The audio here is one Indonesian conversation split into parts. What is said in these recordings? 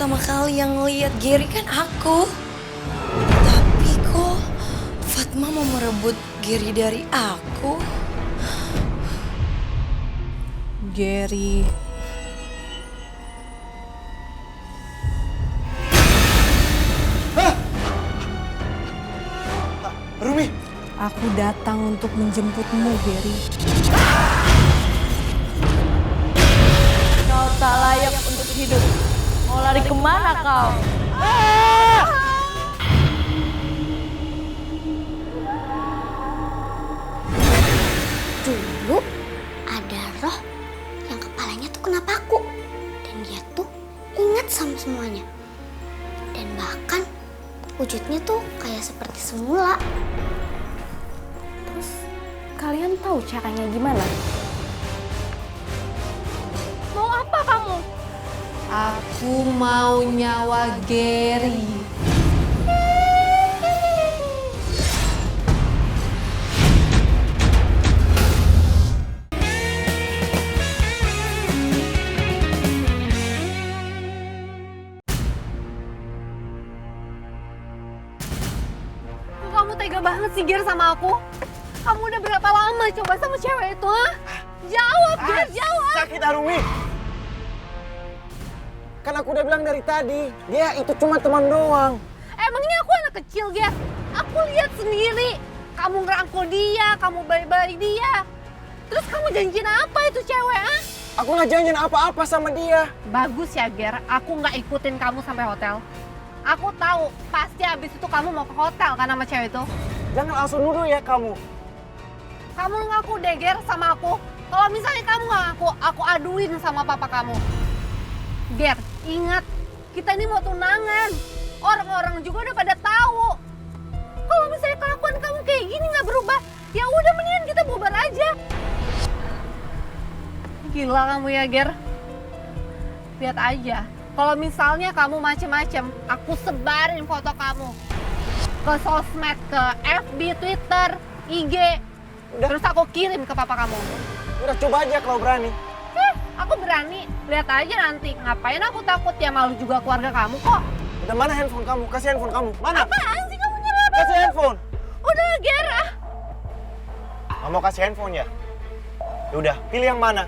pertama kali yang ngeliat Gary kan aku. Tapi kok Fatma mau merebut Gary dari aku? Gary. Rumi! Aku datang untuk menjemputmu, Gary. Kau tak layak untuk hidup. Mau lari kemana kau? Dulu ada roh yang kepalanya tuh kena paku. Dan dia tuh ingat sama semuanya. Dan bahkan wujudnya tuh kayak seperti semula. Terus kalian tahu caranya gimana? Mau apa kamu? Aku mau nyawa Gary. Kamu tega banget sih, Ger, sama aku. Kamu udah berapa lama coba sama cewek itu, ha? Jawab, Ger, jawab! Sakit Arumi! Kan aku udah bilang dari tadi, dia itu cuma teman doang. Emangnya aku anak kecil, Ger? Aku lihat sendiri. Kamu ngerangkul dia, kamu baik-baik dia. Terus kamu janjiin apa itu cewek, ha? Aku nggak janjiin apa-apa sama dia. Bagus ya, Ger. Aku nggak ikutin kamu sampai hotel. Aku tahu, pasti abis itu kamu mau ke hotel kan sama cewek itu. Jangan langsung nuduh ya kamu. Kamu ngaku deh, Ger, sama aku. Kalau misalnya kamu nggak ngaku, aku aduin sama papa kamu. Ger, ingat, kita ini mau tunangan. Orang-orang juga udah pada tahu. Kalau misalnya kelakuan kamu kayak gini nggak berubah, ya udah mendingan kita bubar aja. Gila kamu ya, Ger. Lihat aja. Kalau misalnya kamu macem-macem, aku sebarin foto kamu ke sosmed, ke FB, Twitter, IG. Udah. Terus aku kirim ke papa kamu. Udah coba aja kalau berani. Aku berani. Lihat aja nanti. Ngapain aku takut, ya malu juga keluarga kamu kok. Udah, mana handphone kamu? Kasih handphone kamu. Mana? Apaan sih kamu nyari apa? Kasih handphone. Udah, Ger. Kamu mau kasih handphone ya? Udah, pilih yang mana?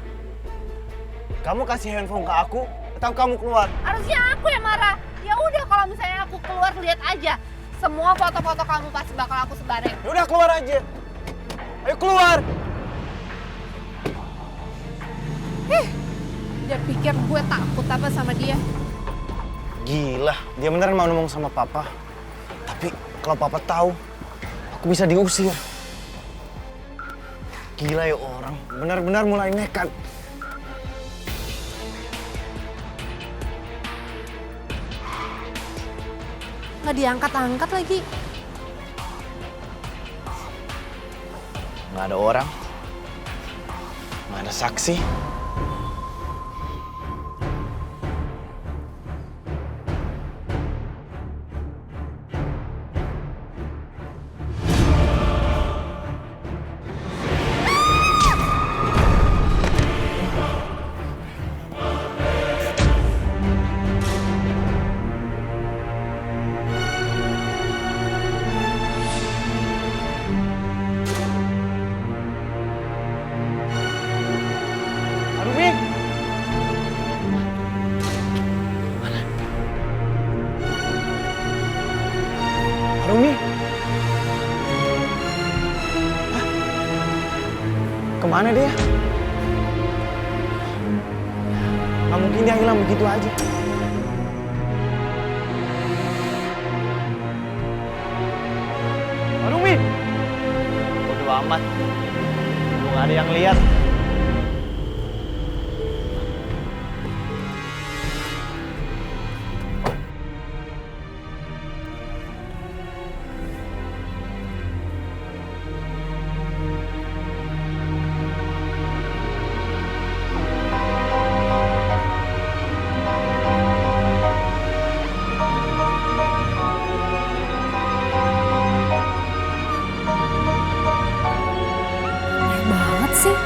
Kamu kasih handphone ke aku atau kamu keluar? Harusnya aku yang marah. Ya udah, kalau misalnya aku keluar, lihat aja. Semua foto-foto kamu pasti bakal aku sebarin. Ya udah, keluar aja. Ayo keluar. Dia pikir gue takut apa sama dia? Gila, dia beneran mau ngomong sama papa. Tapi kalau papa tahu, aku bisa diusir. Gila ya orang, benar-benar mulai nekat. Nggak diangkat-angkat lagi. Nggak ada orang, nggak ada saksi. Arumi! Mana? Arumi? Hah? Kemana dia? Nggak mungkin dia hilang begitu aja. Arumi! Bodo amat. Belum ada yang lihat. Aneh banget sih.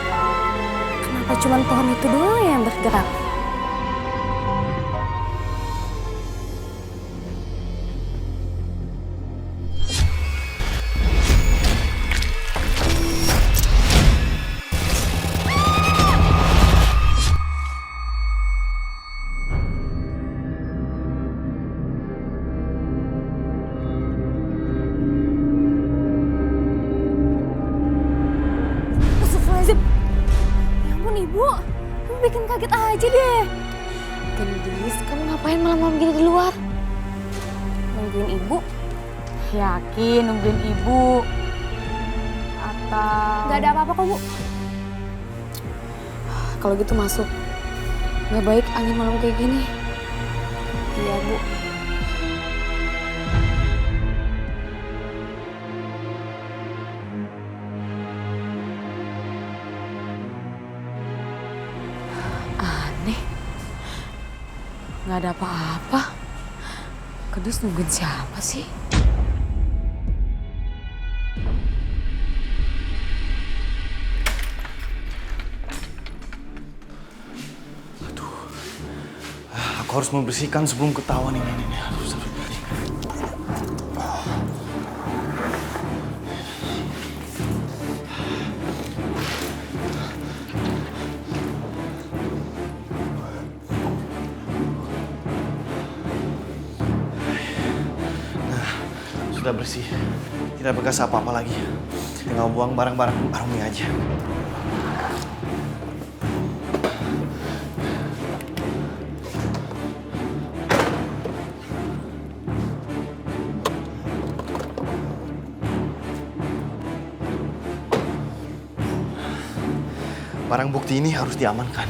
Kenapa cuma pohon itu doang yang bergerak? aja deh. Gendis, kamu ngapain malam-malam gini di luar? Nungguin ibu? Yakin nungguin ibu? Atau... Gak ada apa-apa kok, Bu. Kalau gitu masuk. Gak baik angin malam kayak gini. Iya, Bu. Aneh. Gak ada apa-apa. Gendis nungguin siapa sih? Aku harus membersihkan sebelum ketahuan ini. Aduh, sakit. Nah, sudah bersih. Tidak bekas apa-apa lagi. Tinggal buang barang-barang Arumi aja. Barang bukti ini harus diamankan.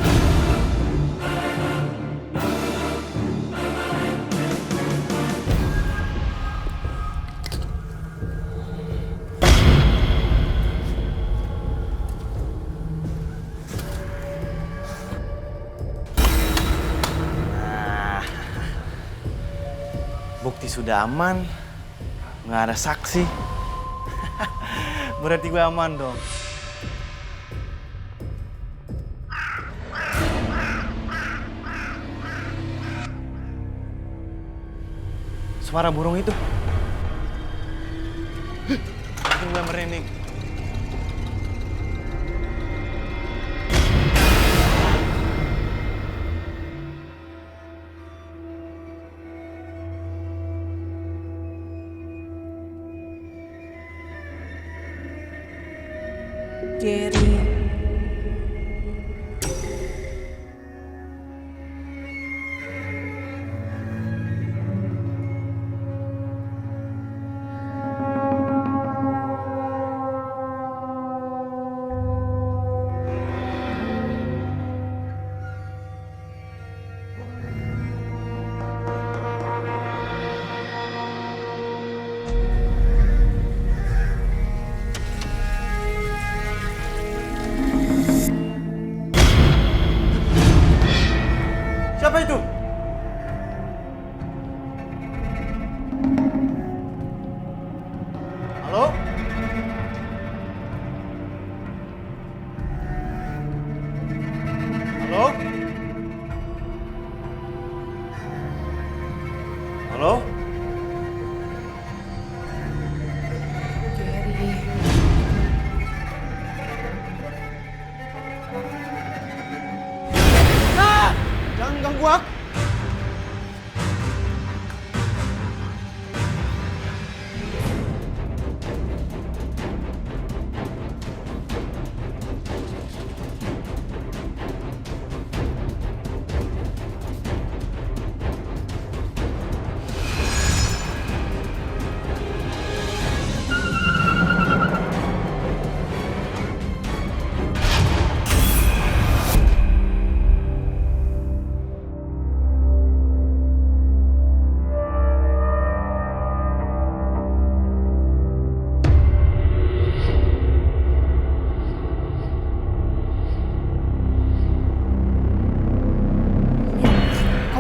Nah, bukti sudah aman, nggak ada saksi. Berarti gue aman dong. Suara burung itu. Bikin gue merinding. Gary. Siapa itu? Halo? Halo? Halo? Gary. Jangan ganggu aku.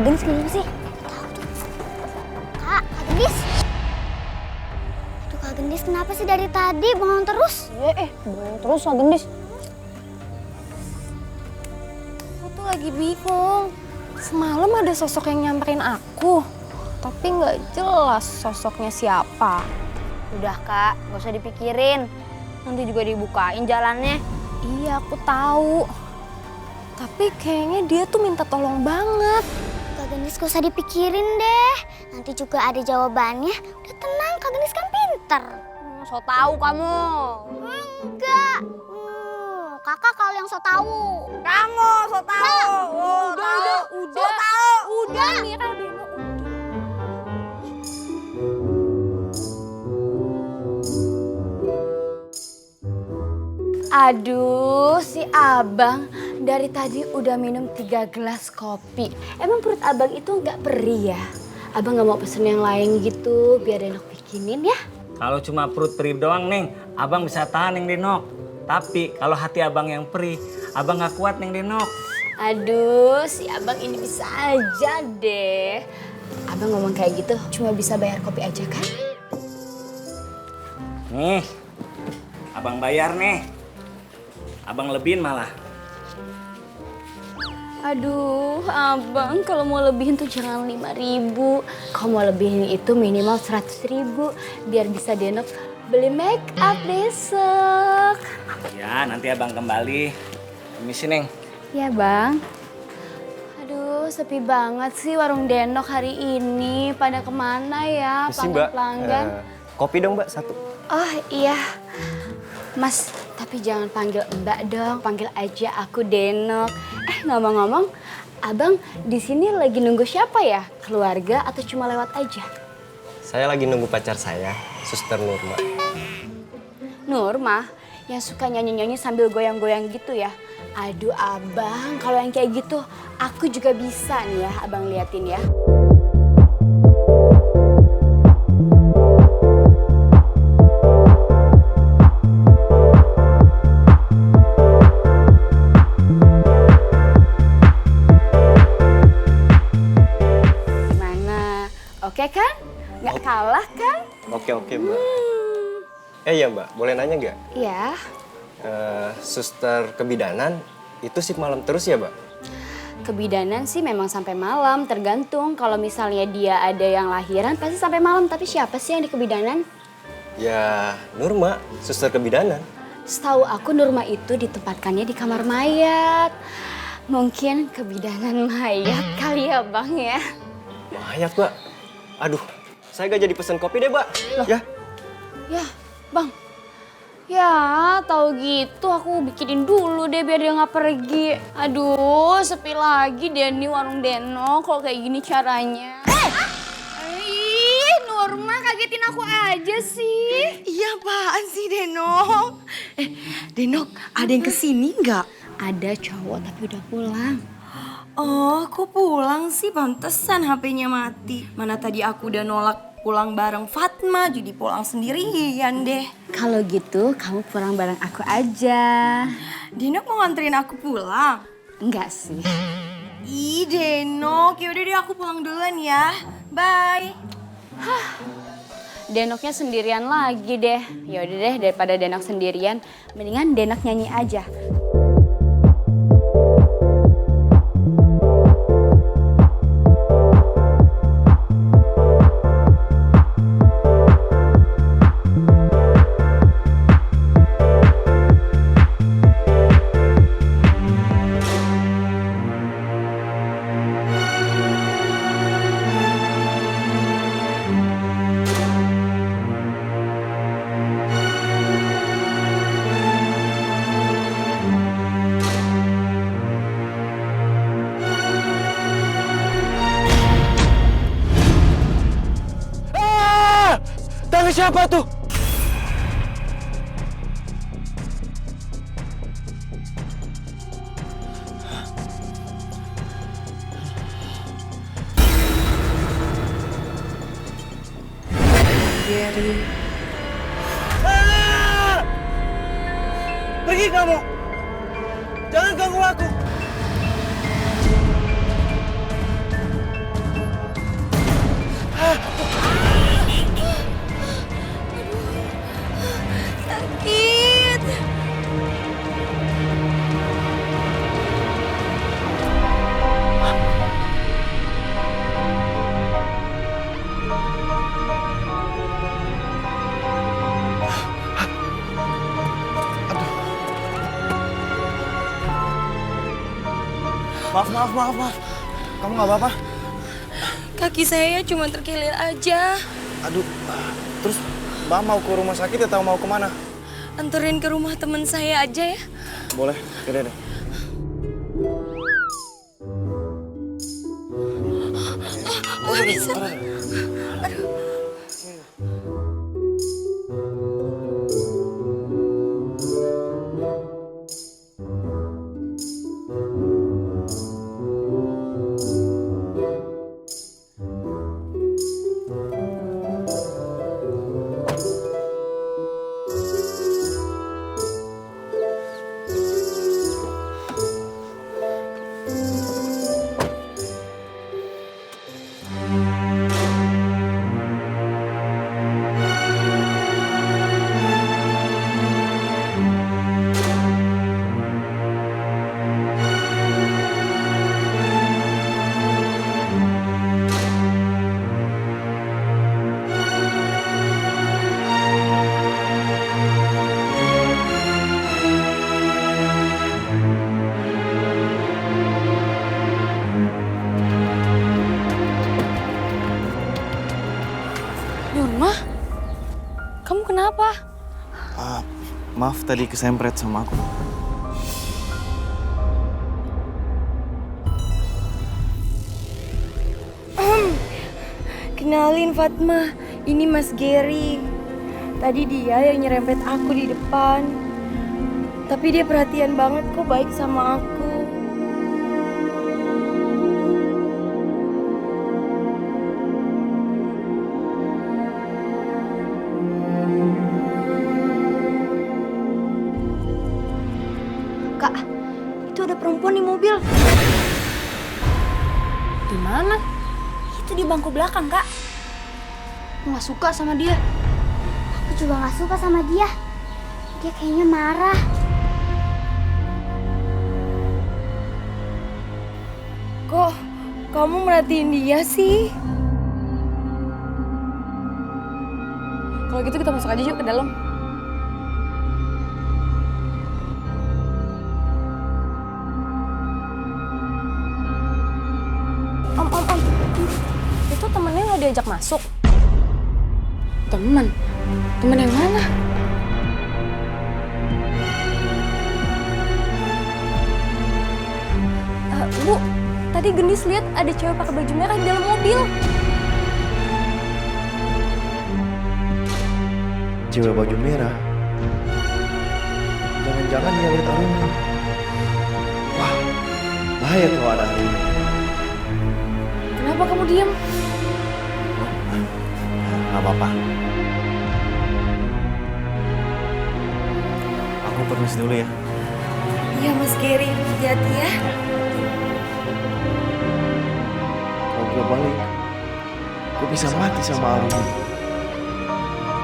Kak Gendis gimana sih? Kak Gendis. Aduh, Kak Gendis kenapa sih dari tadi bengong terus? Bengong terus Kak Gendis. Aku tuh lagi bingung. Semalam ada sosok yang nyamperin aku. Tapi nggak jelas sosoknya siapa. Udah Kak, gak usah dipikirin. Nanti juga dibukain jalannya. Iya, aku tahu. Tapi kayaknya dia tuh minta tolong banget. Kak Gendis gak usah dipikirin deh. Nanti juga ada jawabannya. Udah tenang, Kak Gendis kan pinter. So tau kamu. Enggak. Kak kakak kalau yang so tahu. Kamu so tahu. Udah, Mira, Beno, udah. Aduh, si abang dari tadi udah minum 3 gelas kopi. Emang perut abang itu nggak perih ya? Abang nggak mau pesen yang lain gitu, biar Denok bikinin ya? Kalau cuma perut perih doang, Neng, abang bisa tahan, Neng Denok. Tapi kalau hati abang yang perih, abang nggak kuat, Neng Denok. Aduh, si abang ini bisa aja deh. Abang ngomong kayak gitu cuma bisa bayar kopi aja kan? Nih, abang bayar nih. Abang lebihin malah. Aduh, abang kalau mau lebihin tuh jangan 5.000. Kalau mau lebihin itu minimal 100.000 biar bisa Denok beli make up besok. Ya, nanti abang kembali. Permisi, Neng. Ya bang. Aduh, sepi banget sih warung Denok hari ini. Pada kemana ya pelanggan-pelanggan? Kopi dong Mbak, 1. Oh iya, Mas, tapi jangan panggil Mbak dong, panggil aja aku Denok. Ngomong-ngomong, abang di sini lagi nunggu siapa ya? Keluarga atau cuma lewat aja? Saya lagi nunggu pacar saya, Suster Nurma. Nurma, yang suka nyanyi-nyanyi sambil goyang-goyang gitu ya? Aduh abang, kalau yang kayak gitu aku juga bisa nih ya, abang liatin ya. Oke kan? Nggak kalah kan? Oke Mbak. Ya Mbak, boleh nanya nggak? Iya. Suster kebidanan itu shift malam terus ya Mbak? Kebidanan sih memang sampai malam, tergantung. Kalau misalnya dia ada yang lahiran pasti sampai malam. Tapi siapa sih yang di kebidanan? Ya Nurma, suster kebidanan. Setahu aku Nurma itu ditempatkannya di kamar mayat. Mungkin kebidanan mayat kali ya Bang ya? Mayat Mbak? Aduh, saya gak jadi pesen kopi deh, Mbak. Loh? Ya. Ya, Bang. Ya, tahu gitu aku bikinin dulu deh biar dia nggak pergi. Aduh, sepi lagi deh nih warung Denok kalau kayak gini caranya. Nurma kagetin aku aja sih. Iya apaan sih Denok? Denok, ada yang kesini nggak? Ada cowok tapi udah pulang. Oh, kok pulang sih? Pantesan HP-nya mati. Mana tadi aku udah nolak pulang bareng Fatma, jadi pulang sendirian deh. Kalau gitu, kamu pulang bareng aku aja. Denok mau nganterin aku pulang? Enggak sih. Ih, Denok, yaudah deh aku pulang duluan ya. Bye. Denoknya sendirian lagi deh. Yaudah deh, daripada Denok sendirian, mendingan Denok nyanyi aja. Tangis siapa tuh? Gary. Pergi kamu! Jangan ganggu aku! Sakit. Maaf. Kamu nggak apa-apa? Kaki saya cuma terkilir aja. Aduh, terus Mbak mau ke rumah sakit atau mau kemana? Anterin ke rumah teman saya aja ya. Boleh, yaudah deh. Nggak bisa. Nurma, kamu kenapa? Maaf tadi kesempret sama aku. Kenalin Fatma, ini Mas Gary. Tadi dia yang nyerempet aku di depan. Tapi dia perhatian banget kok, baik sama aku. Kak, itu ada perempuan di mobil. Di mana? Itu di bangku belakang, Kak. Aku nggak suka sama dia. Aku juga gak suka sama dia. Dia kayaknya marah. Kok kamu merhatiin dia sih? Kalau gitu kita masuk aja yuk ke dalam. Om. Itu temennya nggak diajak masuk? Temen yang mana? Bu, tadi Gendis lihat ada cewek pakai baju merah di dalam mobil. Cewek baju merah? Jangan-jangan dia lihat Arumi. Wah, bahaya kalau ada Arumi. Kenapa kamu diam? Gak apa-apa. Aku permisi dulu ya. Iya Mas Gary, hati-hati ya. Kalau gue balik, gue bisa mati sama Arumi.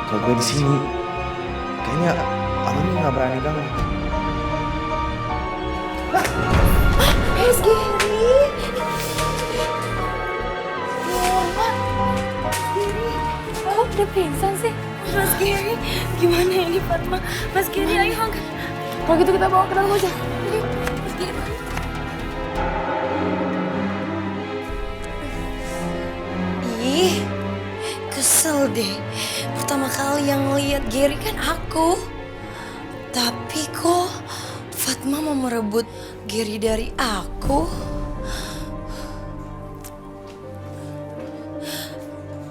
Kalau gue di sini, kayaknya Arumi nggak berani ganggu. Mas Gary. Kok udah pingsan sih? Mas Gary, gimana ini Fatma? Mas Gary, ayo angkat. Kalau gitu kita bawa ke dalam aja. Mas Gary. Ih, kesel deh. Pertama kali yang ngeliat Gary kan aku. Tapi kok Fatma mau merebut Gary dari aku?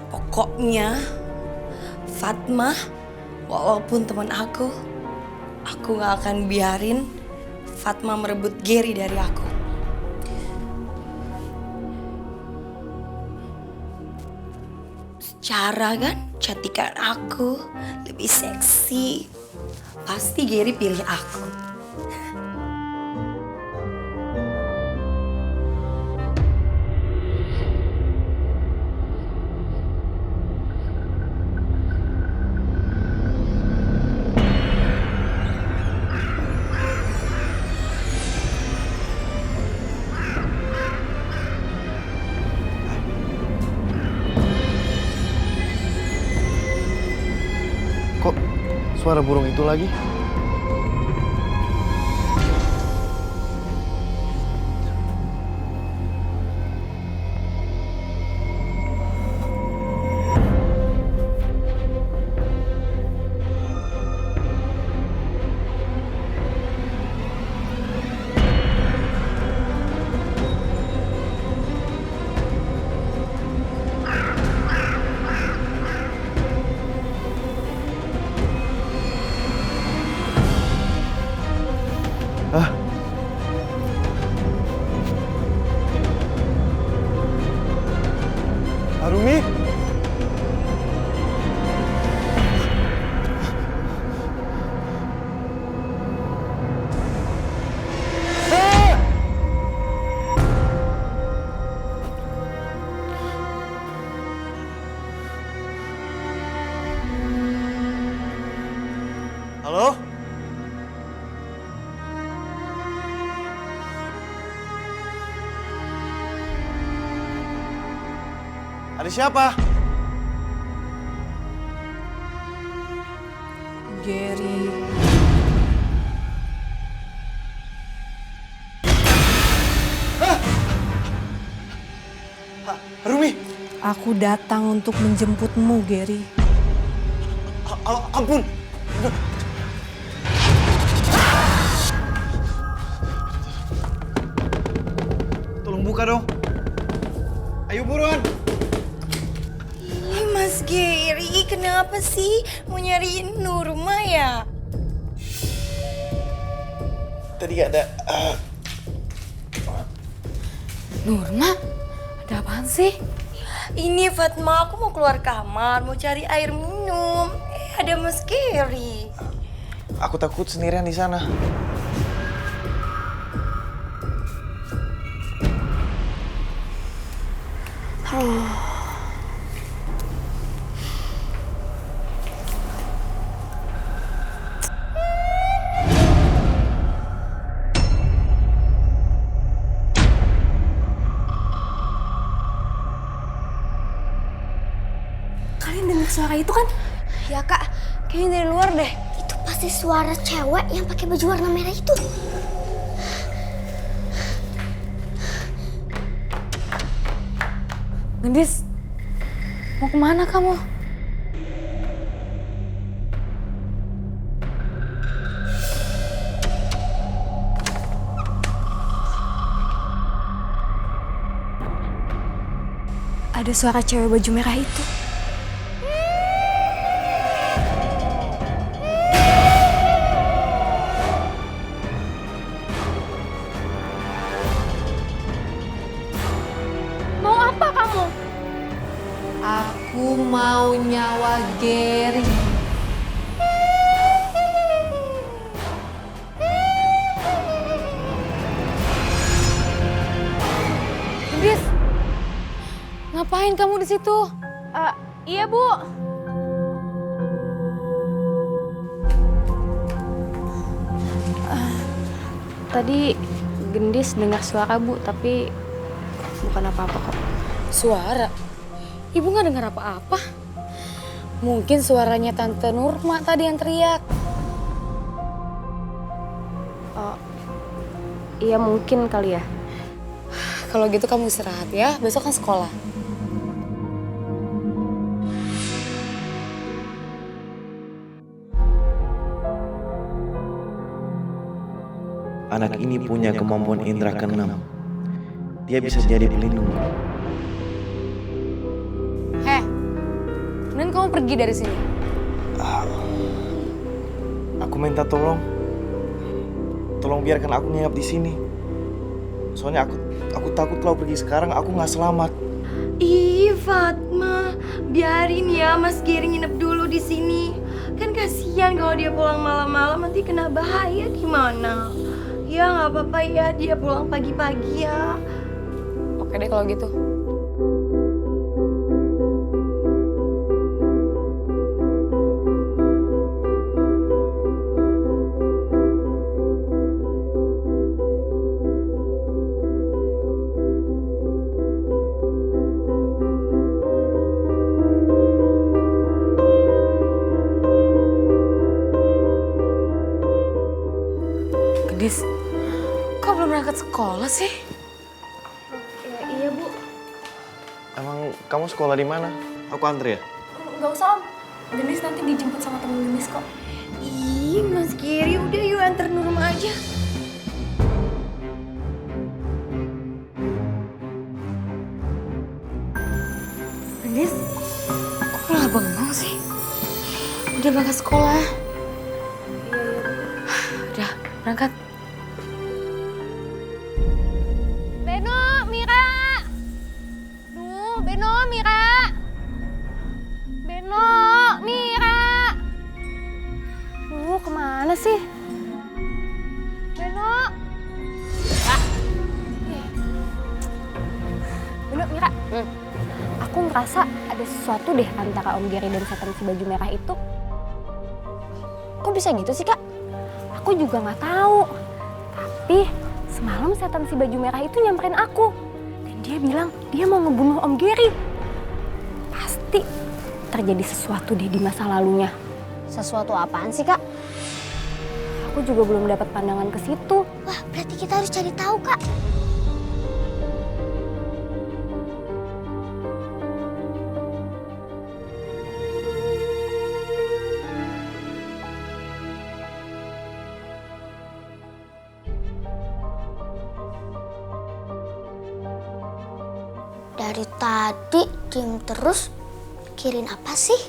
Pokoknya Fatma, walaupun teman aku gak akan biarin Fatma merebut Gary dari aku. Secara kan cantikan aku lebih seksi, pasti Gary pilih aku. Kok suara burung itu lagi? Rumi? Halo? Ada siapa? Gary. Rumi? Aku datang untuk menjemputmu, Gary. Ampun. Tolong buka dong. Ayo buruan. Ih, Mas Gary, kenapa sih mau nyariin Nurma ya? Tadi ada... Nurma, ada apaan sih? Ini Fatma, aku mau keluar kamar, mau cari air minum. Ada Mas Gary. Aku takut sendirian di sana. Kalian dengar suara itu kan? Ya kak, kayaknya dari luar deh. Itu pasti suara cewek yang pakai baju warna merah itu. Gendis, mau kemana kamu? Ada suara cewek baju merah itu. Mau apa kamu? Aku mau nyawa Gary. Gendis, ngapain kamu di situ? Iya Bu. Tadi Gendis dengar suara Bu, tapi bukan apa-apa kok. Suara? Ibu nggak dengar apa-apa. Mungkin suaranya Tante Nurma tadi yang teriak. Iya mungkin kali ya. Kalau gitu kamu istirahat ya, besok kan sekolah. Anak ini punya kemampuan indera keenam. Dia bisa jadi pelindung. Mending kamu pergi dari sini. Aku minta tolong. Tolong biarkan aku nginap di sini. Soalnya aku takut kalau pergi sekarang aku nggak selamat. Ih, Fatma, biarin ya Mas Gary nginep dulu di sini. Kan kasihan kalau dia pulang malam-malam nanti kena bahaya gimana? Ya nggak apa-apa ya, dia pulang pagi-pagi ya. Oke deh kalau gitu. Gendis, kok belum berangkat sekolah sih? Iya Bu. Emang kamu sekolah di mana? Aku antre ya? Gak usah Om, Gendis nanti dijemput sama temen Gendis kok. Ih, Mas Gary, udah yuk antar Nurma aja. Gendis, kok malah bengong sih? Udah berangkat sekolah. Udah, berangkat. Beno, Mira. Duh, Beno, Mira. aku ngerasa ada sesuatu deh antara Om Gary dan setan si baju merah itu. Kok bisa gitu sih, Kak? Aku juga nggak tahu. Tapi semalam setan si baju merah itu nyamperin aku. Dan dia bilang dia mau ngebunuh Om Gary. Pasti terjadi sesuatu deh di masa lalunya. Sesuatu apaan sih, Kak? Aku juga belum dapat pandangan ke situ. Wah, berarti kita harus cari tahu, Kak. Dari tadi diem terus, mikirin apa sih?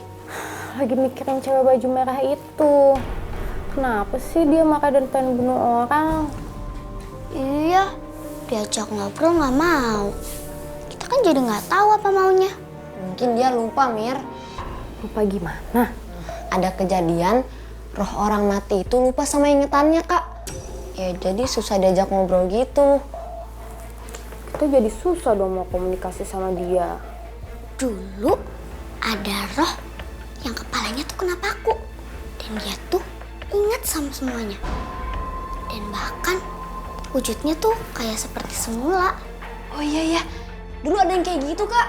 Lagi mikirin cewek baju merah itu. Kenapa sih dia marah dan pengen bunuh orang? Iya, diajak ngobrol nggak mau. Kita kan jadi nggak tahu apa maunya. Mungkin dia lupa, Mir. Lupa gimana? Ada kejadian roh orang mati itu lupa sama ingetannya, Kak. Ya jadi susah diajak ngobrol gitu. Kita jadi susah dong mau komunikasi sama dia. Dulu ada roh yang kepalanya tuh kena paku. Dan dia tuh ingat sama semuanya. Dan bahkan wujudnya tuh kayak seperti semula. Oh iya, dulu ada yang kayak gitu, Kak.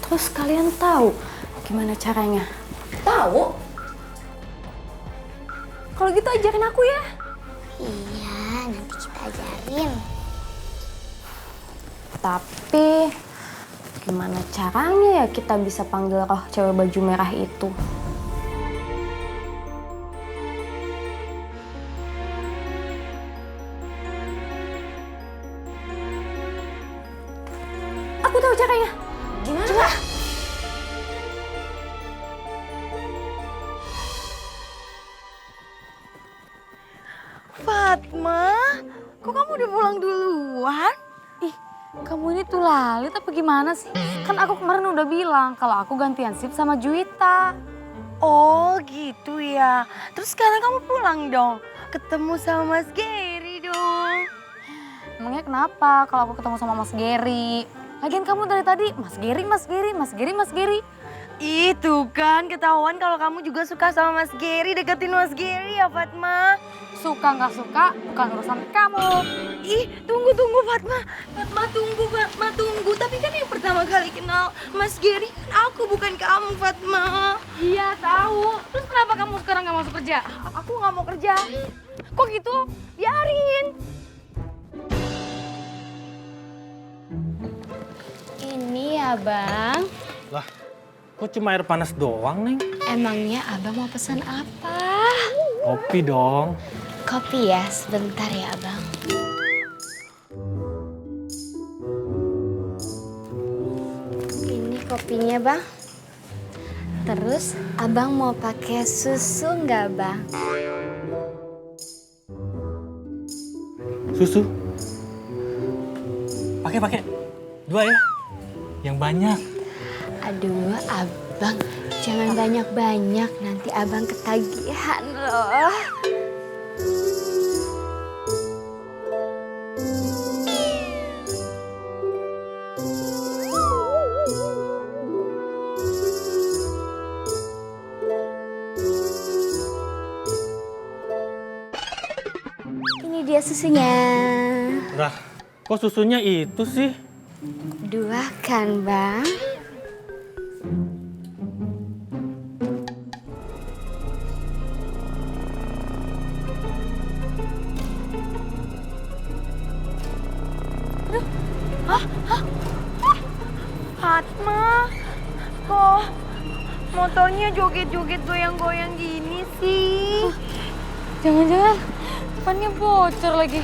Terus kalian tahu gimana caranya? Tahu? Kalau gitu ajarin aku ya. Iya, nanti kita ajarin. Tapi gimana caranya ya kita bisa panggil roh cewek baju merah itu? Aku tahu caranya. Gimana? Coba. Fatma, kok kamu udah pulang duluan? Ih, kamu ini tuh lalit apa gimana sih? Kan aku kemarin udah bilang kalau aku gantian shift sama Juwita. Oh gitu ya. Terus sekarang kamu pulang dong. Ketemu sama Mas Gary dong. Emangnya kenapa kalau aku ketemu sama Mas Gary? Lagian kamu dari tadi Mas Gary, Mas Gary, Mas Gary, Mas Gary. Itu kan ketahuan kalau kamu juga suka sama Mas Gary, deketin Mas Gary ya Fatma. Suka nggak suka bukan urusan kamu. Ih, tunggu Fatma. Fatma tunggu. Tapi kan yang pertama kali kenal Mas Gary kan aku, bukan kamu Fatma. Iya tahu. Terus kenapa kamu sekarang nggak masuk kerja? Aku nggak mau kerja. Kok gitu? Biarin. Ini ya Bang. Lah, kok cuma air panas doang, Neng? Emangnya Abang mau pesan apa? Kopi dong. Kopi ya, sebentar ya Abang. Ini kopinya Bang. Terus Abang mau pakai susu nggak Bang? Susu? Pakai. 2 ya. Yang banyak. Aduh Abang, jangan banyak-banyak, nanti Abang ketagihan loh. Ini dia susunya. Lah, kok susunya itu sih? 2 kan Bang? Fatma, kok motornya joget-joget goyang-goyang gini sih? Jangan-jangan bannya bocor lagi.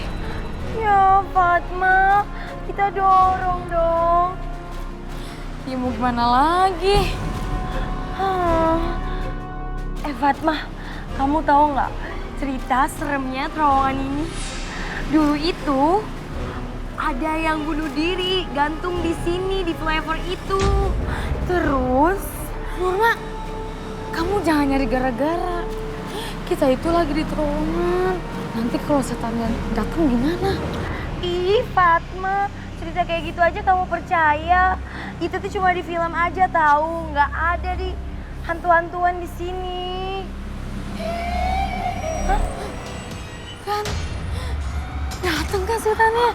Ya Fatma, kita dorong dong. Ya mau gimana lagi? Fatma, kamu tahu nggak cerita seremnya terowongan ini? Dulu itu ada yang bunuh diri gantung di sini di flyover itu. Terus, Nurma, kamu jangan nyari gara-gara. Kita itu lagi di terowongan. Nanti kalau setannya datang gimana? ih Fatma, cerita cerita kayak gitu aja kamu percaya? Itu tuh cuma di film aja tahu, nggak ada di hantu-hantuan di sini. Hah? Kan dateng kan setannya.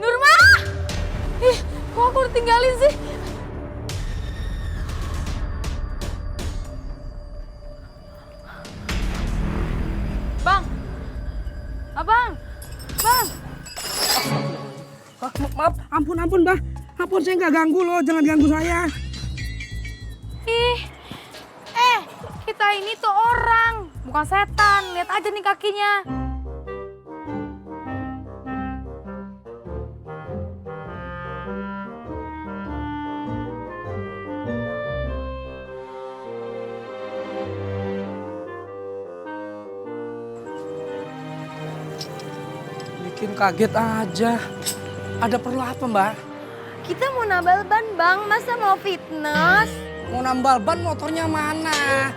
Nurma! Ih, kok aku ditinggalin sih? Bang! Abang! Bang! Maaf, ampun Mbak. Ampun, saya nggak ganggu loh, jangan ganggu saya. Ih, kita ini tuh orang, bukan setan. Lihat aja nih kakinya. Bikin kaget aja. Ada perlu apa, Mbak? Kita mau nambal ban bang, masa mau fitness? Mau nambal ban, motornya mana?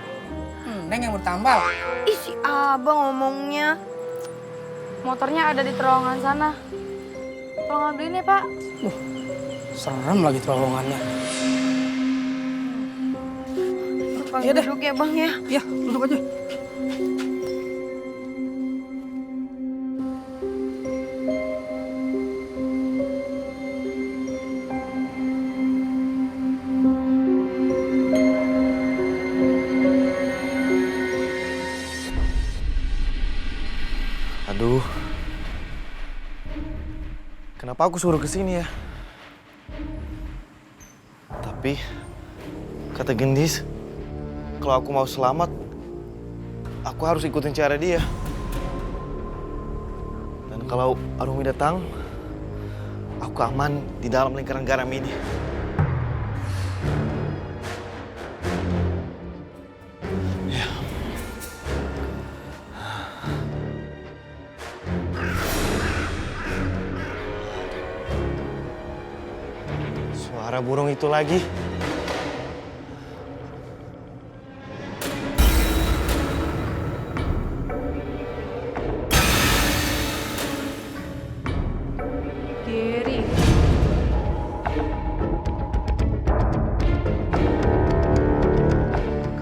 Neng yang bertambal. Ih si abang ngomongnya. Motornya ada di terowongan sana. Tolong ambilin ya, Pak. Serem lagi terowongannya. Bang, Iya deh. duduk ya bang ya. Iya, duduk aja. Aduh. Kenapa aku suruh ke sini ya? Tapi kata Gendis, kalau aku mau selamat, aku harus ikutin cara dia. Dan kalau Arumi datang, aku aman di dalam lingkaran garam ini. Suara burung itu lagi. Gary.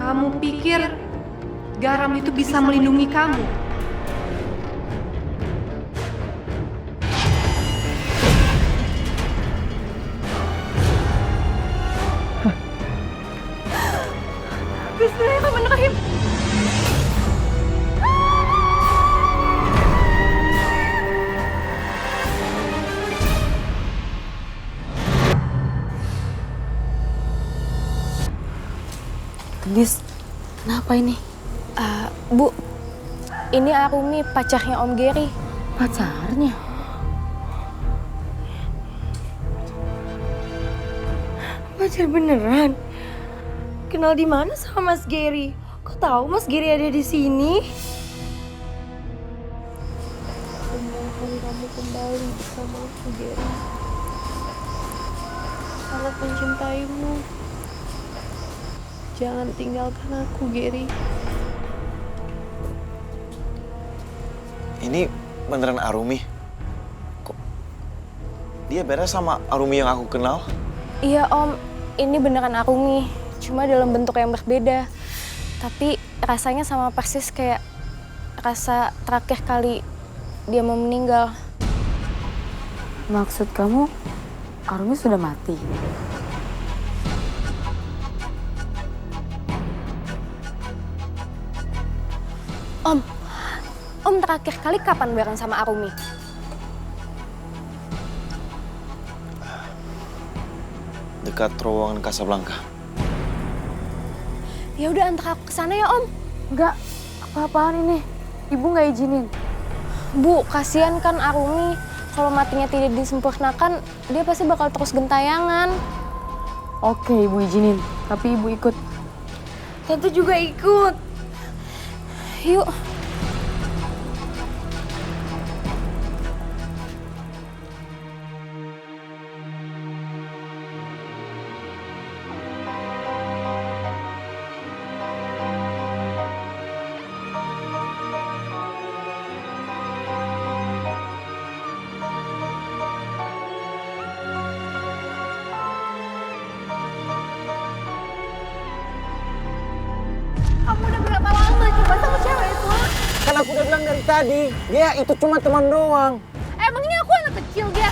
Kamu pikir garam itu bisa melindungi kamu? Bismillahirrahmanirrahim. Gendis, kenapa ini? Bu, ini Arumi pacarnya Om Gary. Pacarnya? Pacar beneran? Kenal di mana sama Mas Gary? Kok tahu Mas Gary ada di sini? Aku mohon kamu kembali bersama aku, Gary. Sangat mencintaimu. Jangan tinggalkan aku, Gary. Ini beneran Arumi? Kok dia beda sama Arumi yang aku kenal? Iya, Om. Ini beneran Arumi. Cuma dalam bentuk yang berbeda. Tapi rasanya sama persis kayak rasa terakhir kali dia mau meninggal. Maksud kamu, Arumi sudah mati? Om terakhir kali kapan bareng sama Arumi? Dekat terowongan Casablanca. Ya udah antar aku ke sana ya, Om. Enggak, apa-apaan ini? Ibu nggak izinin. Bu, kasihan kan Arumi. Kalau matinya tidak disempurnakan, dia pasti bakal terus gentayangan. Oke, Ibu izinin. Tapi Ibu ikut. Tante juga ikut. Yuk. Kan aku udah bilang dari tadi, dia itu cuma teman doang. Emangnya aku anak kecil, Ger?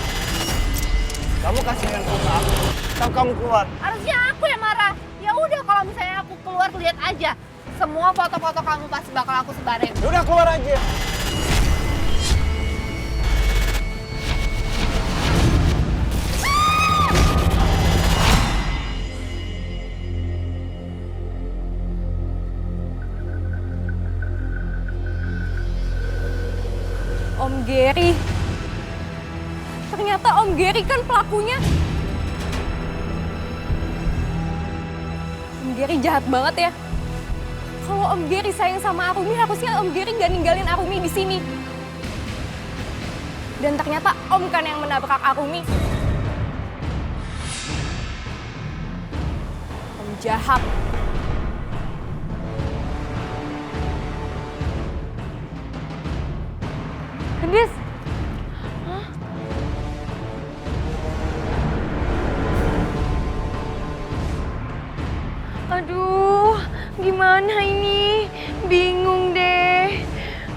Kamu kasih handphone ke aku, atau kamu keluar. Harusnya aku yang marah. Ya udah kalau misalnya aku keluar lihat aja. Semua foto-foto kamu pasti bakal aku sebarin. Udah keluar aja. Om Gary. Ternyata Om Gary kan pelakunya. Om Gary jahat banget ya. Kalau Om Gary sayang sama Arumi, harusnya Om Gary gak ninggalin Arumi di sini. Dan ternyata Om kan yang menabrak Arumi. Om jahat. Gendis. Hah? Aduh, gimana ini? Bingung deh.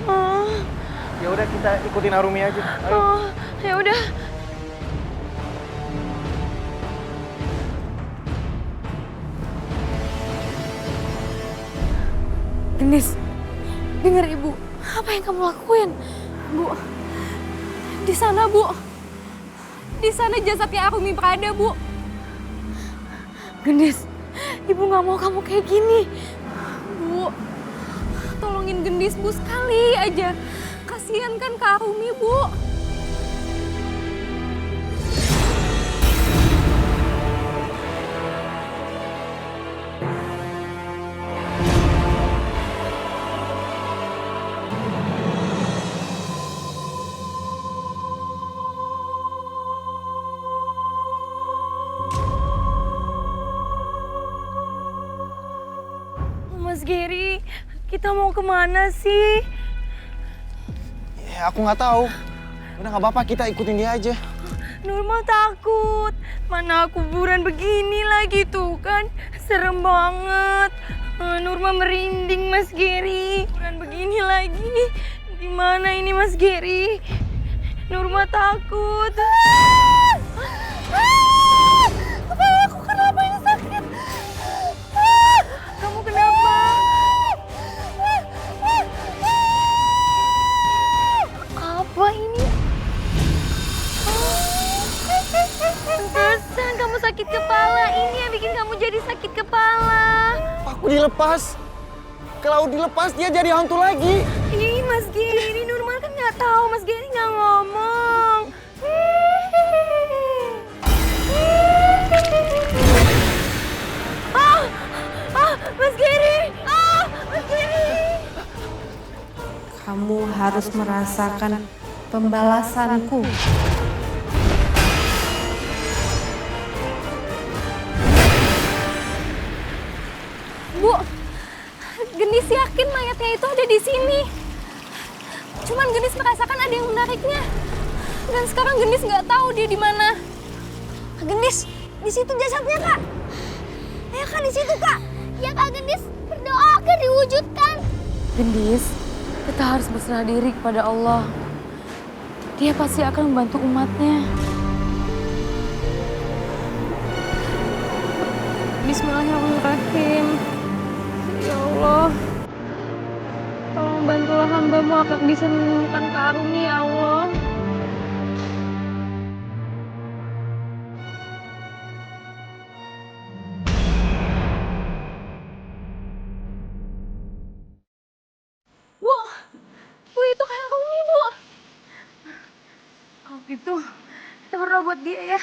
Oh, Ya udah kita ikutin Arumi aja. Ayo. oh, ya udah. Gendis, dengar Ibu. Apa yang kamu lakuin? Bu, di sana Bu. Di sana jasadnya Arumi berada, Bu. Gendis, Ibu nggak mau kamu kayak gini. Bu, tolongin Gendis Bu sekali aja. Kasihan kan ke Arumi, Bu. Mas Gary, kita mau kemana sih? Ya aku nggak tahu. Udah nggak apa-apa, kita ikutin dia aja. Nurma takut. Mana kuburan begini lagi tuh kan. Serem banget. Nurma merinding Mas Gary. Kuburan begini lagi. Gimana ini Mas Gary? Nurma takut. Kepala aku kenapa ini sakit? Kamu kenapa? Apa ini? Pantesan kamu sakit kepala. Ini yang bikin kamu jadi sakit kepala. Aku dilepas. Kalau dilepas dia jadi hantu lagi. Ih, Mas Gary, Nurma kan nggak tahu. Mas Gary nggak ngomong. Mas Gary! Mas Gary! Kamu harus merasakan pembalasanku. Bu, Gendis yakin mayatnya itu ada di sini. Cuman Gendis merasakan ada yang menariknya. Dan sekarang Gendis nggak tahu dia di mana. Gendis, di situ jasadnya, Kak. Ayo Kak, di situ, Kak. Ya Kak Gendis, berdoa agar diwujudkan. Gendis, kita harus berserah diri kepada Allah. Dia pasti akan membantu umatnya. Bismillahirrahmanirrahim. Ya Allah, tolong bantulah hamba-Mu agar bisa menemukan Kak Arumi, ya Allah. Bu, itu kayak Arumi, Bu. Kalau gitu, kita berdoa buat dia ya.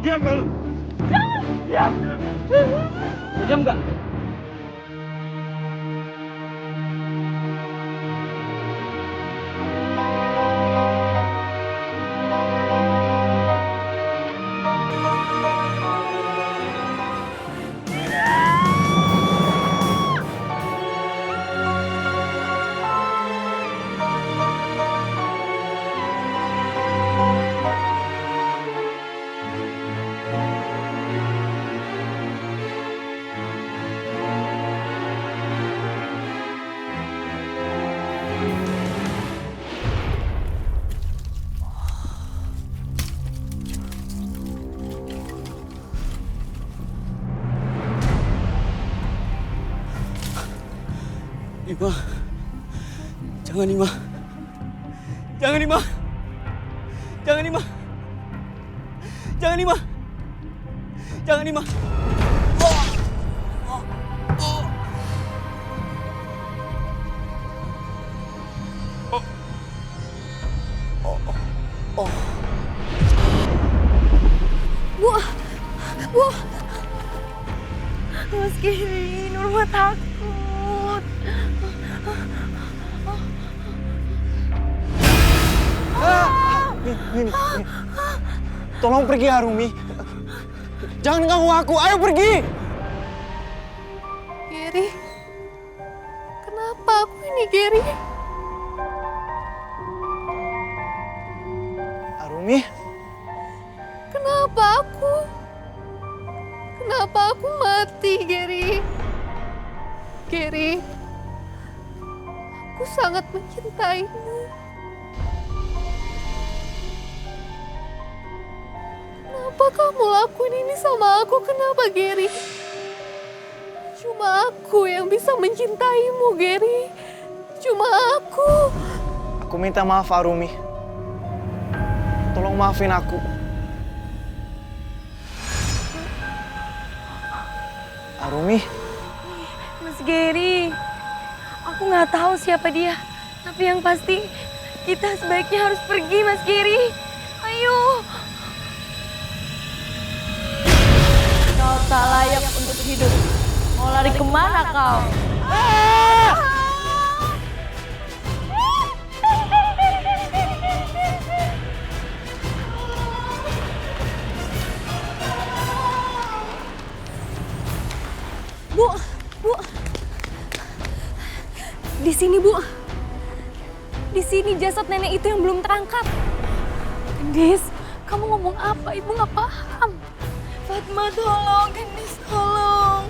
Diam kamu. Diam. Diam nggak? Ima. Jangan, Ima. Jangan, Ima. Jangan, Ima. Jangan, Ima. Jangan, Ima. Bu. Mas Geri, Nurma takut. Ini. Tolong pergi, Arumi. Jangan ganggu aku. Ayo pergi. Geri, kenapa aku ini Geri? Arumi. Kenapa aku? Kenapa aku mati, Geri? Geri, aku sangat mencintaimu. Kenapa kamu lakuin ini sama aku? Kenapa, Geri? Cuma aku yang bisa mencintaimu, Geri. Cuma aku. Aku minta maaf, Arumi. Tolong maafin aku. Arumi. Mas Geri, aku nggak tahu siapa dia. Tapi yang pasti kita sebaiknya harus pergi, Mas Geri. Ayo. Kau tak layak untuk hidup. Mau lari kemana kau? Bu. Di sini, Bu. Di sini jasad nenek itu yang belum terangkat. Gendis, kamu ngomong apa? Ibu nggak paham. Fatma, tolong. Gendis, tolong.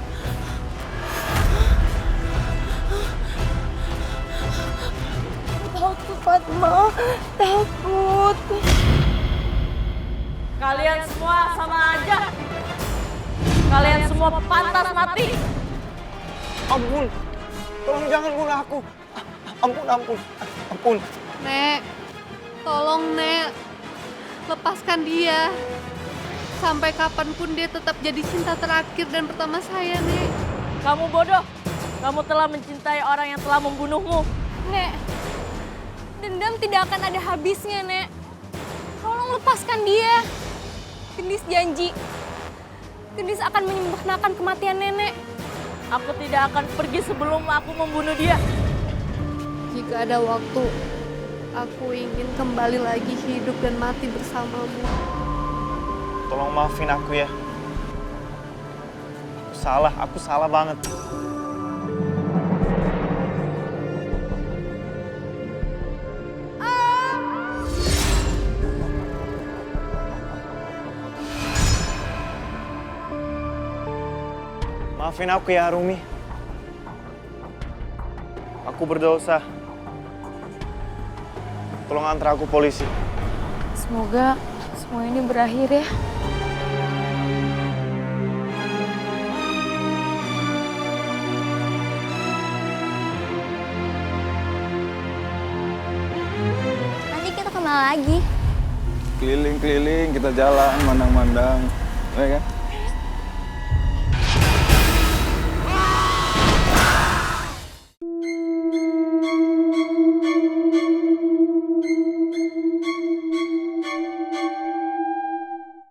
Takut, Fatma. Takut. Kalian semua sama aja. Kalian semua pantas mati. Ampun. Tolong jangan bunuh aku. Ampun. Nek, tolong Nek, lepaskan dia. Sampai kapanpun dia tetap jadi cinta terakhir dan pertama saya, Nek. Kamu bodoh. Kamu telah mencintai orang yang telah membunuhmu. Nek, dendam tidak akan ada habisnya, Nek. Tolong lepaskan dia. Gendis janji. Gendis akan menyempurnakan kematian nenek. Aku tidak akan pergi sebelum aku membunuh dia. Jika ada waktu, aku ingin kembali lagi hidup dan mati bersamamu. Tolong maafin aku ya. Aku salah banget. Maafin aku ya, Arumi. Aku berdosa. Tolong antar aku polisi. Semoga semua ini berakhir ya. Nanti kita kenal lagi. Keliling-keliling, kita jalan, mandang-mandang. Ya kan?